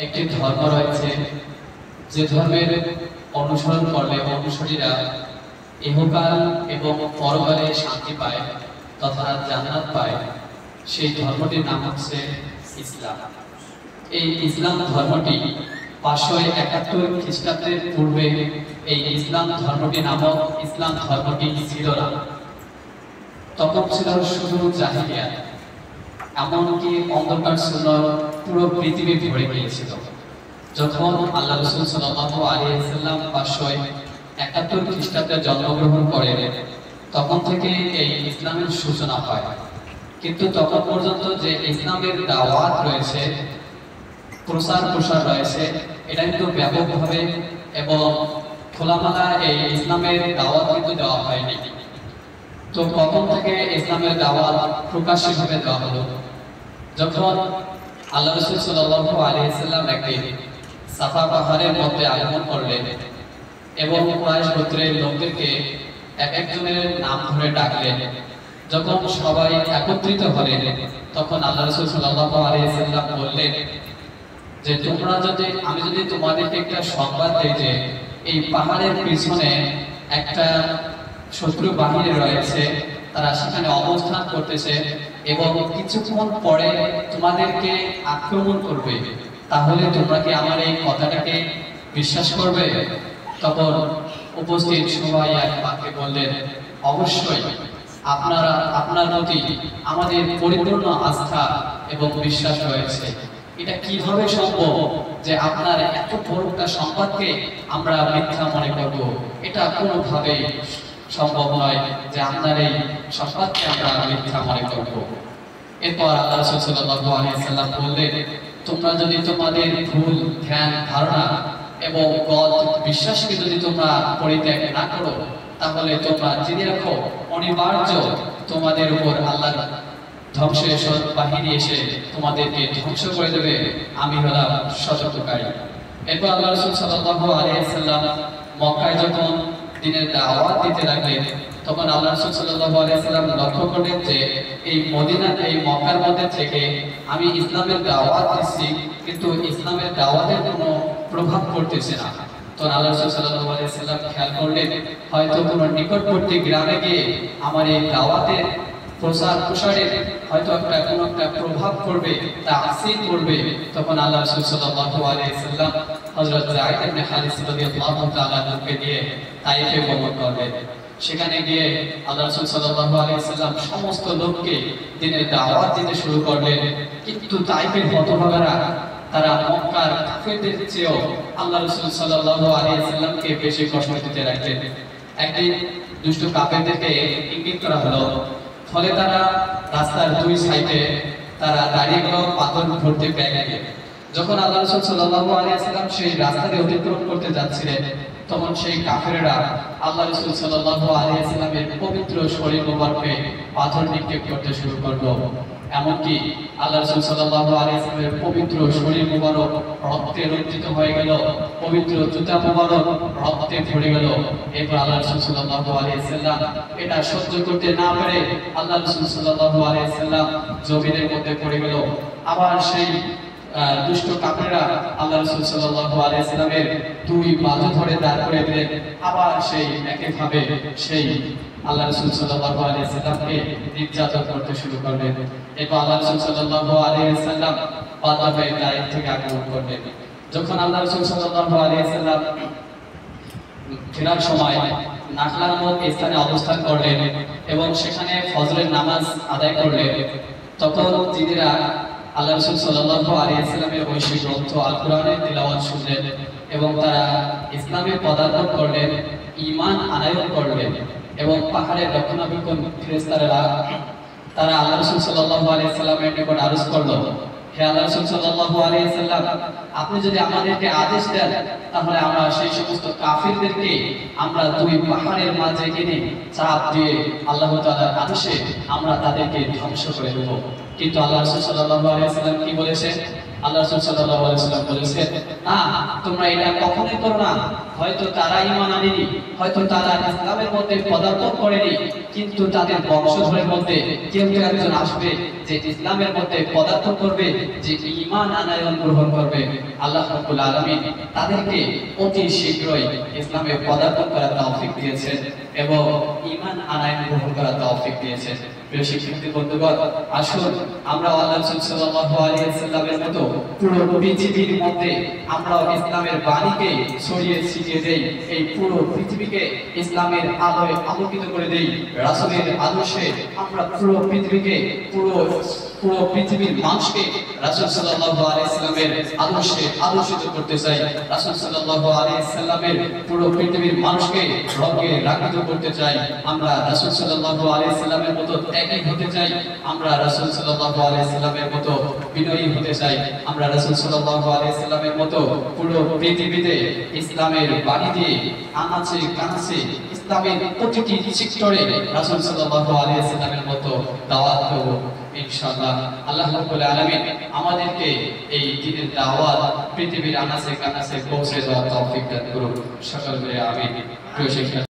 একটি ধর্ম রয়েছে যে ধর্মের অনুসরণ করলে অনুসারীরা ইহকাল এবং পরকালে শান্তি পায় তথা জান্নাত পায়। সেই ধর্মটির নাম হচ্ছে ইসলাম। এই ইসলাম ধর্মটি 571 খ্রিস্টাব্দের পূর্বে এই ইসলাম ধর্মটি নামক ইসলাম ধর্মটি ছিল না। তখন ছিল শুধু জাহিলিয়াত, এমনকি অন্ধকার ছিল পুরো পৃথিবী ভরে গিয়েছিল। যখন আল্লাহ রাসূল সাল্লাল্লাহু আলাইহি ওয়াসাল্লাম 571 খ্রিস্টাব্দে জন্মগ্রহণ করেন, তখন থেকে এই ইসলামের সূচনা হয়। কিন্তু তখন পর্যন্ত যে ইসলামের দাওয়াত রয়েছে, প্রসার রয়েছে, এটা কিন্তু ব্যাপকভাবে এবং খোলামেলা এই ইসলামের দাওয়াত কিন্তু দেওয়া হয়নি। তো কখন থেকে ইসলামের দাওয়াত প্রকাশ্যভাবে দেওয়া হলো? যখন আল্লাহ রাসূল সাল্লাল্লাহু আলাইহি ওয়াসাল্লাম একদিন সাফা পাহাড়ের মধ্যে আগমন করলেন এবং কুরাইশ গোত্রের লোকদেরকে এক একজনের নাম ধরে ডাকলেন। যখন সবাই একত্রিত হলেন, তখন আল্লাহ রাসূল সাল্লাল্লাহু আলাইহি ওয়াসাল্লাম বললেন যে আমি যদি তোমাদেরকে একটা সংবাদ দেই যে এই পাহাড়ের পিছনে একটা শত্রু বাহিনী রয়েছে, তারা সেখানে অবস্থান করতেছে এবং কিছুক্ষণ পরে তোমাদেরকে আক্রমণ করবে, তাহলে তোমরা কি আমার এই কথাটাকে বিশ্বাস করবে? তখন উপস্থিত সবাই এক বাক্যে বললেন, অবশ্যই, আপনার প্রতি আমাদের পরিপূর্ণ আস্থা এবং বিশ্বাস রয়েছে। এটা কিভাবে সম্ভব যে আপনার এত বড় একটা সংবাদকে আমরা মিথ্যা মনে করব? এটা কোনোভাবেই সম্ভব নয় যে আপনার এই সংবাদকে আমরা মিথ্যা মনে করব। এরপর আল্লাহ রাসূল সাল্লাল্লাহু আলাইহি ওয়াসাল্লাম বললেন, তোমরা যদি তোমাদের ভুল ধ্যান ধারণা এবং গলদ বিশ্বাসকে যদি তোমরা পরিত্যাগ না করো, তাহলে তোমরা জেনে রাখো অনিবার্য তোমাদের উপর আল্লাহর ধ্বংসের বাহিনী এসে তোমাদেরকে ধ্বংস করে দেবে। আমি হলাম সতর্ককারী। এরপর আল্লাহ রাসূল সাল্লাল্লাহু আলাইহি ওয়াসাল্লাম মক্কায় যখন দ্বীনের দাওয়াত দিতে লাগলেন, তখন আল্লাহ রাসূল সাল্লাল্লাহু আলাইহি ওয়াসাল্লাম লক্ষ্য করলেন যে এই মক্কার মধ্যে থেকে আমি ইসলামের দাওয়াত দিচ্ছি, কিন্তু ইসলামের দাওয়াতের কোনো প্রভাব পড়তেছে না। তো আল্লাহ রাসূল সাল্লাল্লাহু আলাইহি ওয়াসাল্লাম খেয়াল করলেন, হয়তো কোনো নিকটবর্তী গ্রামে গিয়ে আমার এই দাওয়াতের প্রসারের হয়তো কোনো একটা প্রভাব পড়বে, তাসীর পড়বে। তখন আল্লাহ রাসূল সাল্লাল্লাহু আলাইহি ওয়াসাল্লাম হযরত যায়েদ ইবনে খালিদ রাদিয়াল্লাহু তাআলা কে নিয়ে তায়েফে গমন করলেন। সেখানে গিয়ে আল্লাহ রাসূল সাল্লাল্লাহু আলাইহি ওয়াসাল্লাম সমস্ত লোককে দ্বীনের দাওয়াত দিতে শুরু করলেন। কিন্তু তায়েফের হতভাগারা তারা মক্কার কাফেরদের চেয়েও আল্লাহ রাসূল সাল্লাল্লাহু আলাইহি ওয়াসাল্লামকে বেশি কষ্ট দিতে লাগলেন। একদিন দুষ্ট কাফেরদেরকে ইঙ্গিত করা হলো, ফলে তারা রাস্তার দুই সাইডে তারা দাঁড়িয়ে গেল পাথর ভর্তি ব্যাগ নিয়ে। যখন আল্লাহ রাসূল সাল্লাল্লাহু আলাইহি ওয়াসাল্লাম সেই রাস্তা দিয়ে অতিক্রম করতে যাচ্ছিলেন, তখন সেই কাফেররা আল্লাহ রাসূল সাল্লাল্লাহু আলাইহি ওয়াসাল্লামের পবিত্র শরীর মোবারকে পাথর নিক্ষেপ করতে শুরু করলো। এমনকি আল্লাহ রাসূল সাল্লাল্লাহু আলাইহি ওয়াসাল্লামের পবিত্র শরীর মোবারক রক্তে রঞ্জিত হয়ে গেল, পবিত্র জুতা মোবারক রক্তে ভরে গেল। এরপর আল্লাহ রাসূল সাল্লাল্লাহু আলাইহি ওয়াসাল্লাম এটা সহ্য করতে না পেরে আল্লাহ রাসূল সাল্লাল্লাহু আলাইহি ওয়াসাল্লাম জমিনের মধ্যে পড়ে গেল। আবার সেই দুষ্ট কাফেররা আল্লাহ রাসূল সাল্লাল্লাহু আলাইহি ওয়াসাল্লামের দুই বাহু ধরে দাঁড় করে দিলেন। আবার সেই একইভাবে সেই আল্লাহ রাসূল সাল্লাল্লাহু আলাইহি ওয়াসাল্লামকে নির্যাতন করতে শুরু করলেন। এরপর আল্লাহ রাসূল সাল্লাল্লাহু আলাইহি ওয়াসাল্লাম বাধা পেয়ে তায়েফ থেকে আগমন করলেন। যখন আল্লাহ রাসূল সাল্লাল্লাহু আলাইহি ওয়াসাল্লাম ফেরার সময় নাখলা নামক স্থানে অবস্থান করলেন এবং সেখানে ফজরের নামাজ আদায় করলেন, তখন জিনেরা আল্লাহ রাসূল সাল্লাল্লাহু আলাইহি ওয়াসাল্লামের ঐশী গ্রন্থ আল কোরআনের তিলাওয়াত শুনলেন এবং তারা ইসলামে পদার্পণ করলেন, ঈমান আনায়ন করলেন। এবং পাহাড়ের রক্ষণাবেক্ষণ ফেরেশতারা তারা আল্লাহ রাসূল সাল্লাল্লাহু আলাইহি ওয়াসাল্লামের নিকট আরজ করলো, হে আল্লাহ রাসূল সাল্লাল্লাহু আলাইহি ওয়াসাল্লাম, আপনি যদি আমাদেরকে আদেশ দেন, তাহলে আমরা সেই সমস্ত কাফিরদেরকে আমরা দুই পাহাড়ের মাঝে এনে চাপ দিয়ে আল্লাহ তাআলার আদেশে আমরা তাদেরকে ধ্বংস করে দেব। কিন্তু আল্লাহ রাসূল সাল্লাল্লাহু আলাইহি ওয়াসাল্লাম কি বলেছেন? আল্লাহ রাসূল সাল্লাল্লাহু আলাইহি ওয়াসাল্লাম বলেছেন, না তোমরা এটা কখনোই করো না। হয়তো তারা ঈমান আনেনি, হয়তো তারা ইসলামের মধ্যে পদার্পণ করেনি, কিন্তু তাদের বংশধরের মধ্যে কেউ কেউ একজন আসবে যে ইসলামের মধ্যে পদার্পণ করবে, যে ঈমান আনয়ন গ্রহণ করবে। আল্লাহ রাব্বুল আলামিন তাদেরকে অতি শীঘ্রই ইসলামে পদার্পণ করার তৌফিক দিয়েছেন এবং ঈমান আনয়ন গ্রহণ করার তৌফিক দিয়েছেন। প্রিয় শিক্ষার্থী বন্ধুগণ, আসুন আমরা আল্লাহ রাসূল সাল্লাল্লাহু আলাইহি ওয়াসাল্লামের মতো পুরো পৃথিবীর মধ্যে আমরা ইসলামের বাণীকে ছড়িয়ে ছিটিয়ে দেই, এই পুরো পৃথিবীকে ইসলামের আলোয় আলোকিত করে দেই। রাসূলের আদর্শে আমরা পুরো পৃথিবীকে পুরো পৃথিবীর মানুষকে রাসূল সাল্লাল্লাহু আলাইহি ওয়াসাল্লামের আদর্শে আদর্শিত করতে চাই। রাসূল সাল্লাল্লাহু আলাইহি ওয়াসাল্লামের পুরো পৃথিবীর মানুষকে রঙে রাঙিত করতে চাই। আমরা রাসূল সাল্লাল্লাহু আলাইহি ওয়াসাল্লামের মতো ত্যাগী হতে চাই। আমরা রাসূল সাল্লাল্লাহু আলাইহি ওয়াসাল্লামের মতো বিনয়ী হতে চাই। আমরা রাসূল সাল্লাল্লাহু আলাইহি ওয়াসাল্লামের মতো পুরো পৃথিবীতে ইসলামের বাণী দিয়ে আনাচে কানাচে ইসলামের প্রতিটি সেক্টরে রাসূল সাল্লাল্লাহু আলাইহি ওয়াসাল্লামের মতো দাওয়াত দেব ইনশাআল্লাহ। আল্লাহ রাব্বুল আলামিন আমাদেরকে এই দ্বীনের দাওয়াত পৃথিবীর আনাচে কানাচে পৌঁছে দেওয়ার তৌফিক দান করুন। সকলে আমিন। প্রিয় শিক্ষার্থী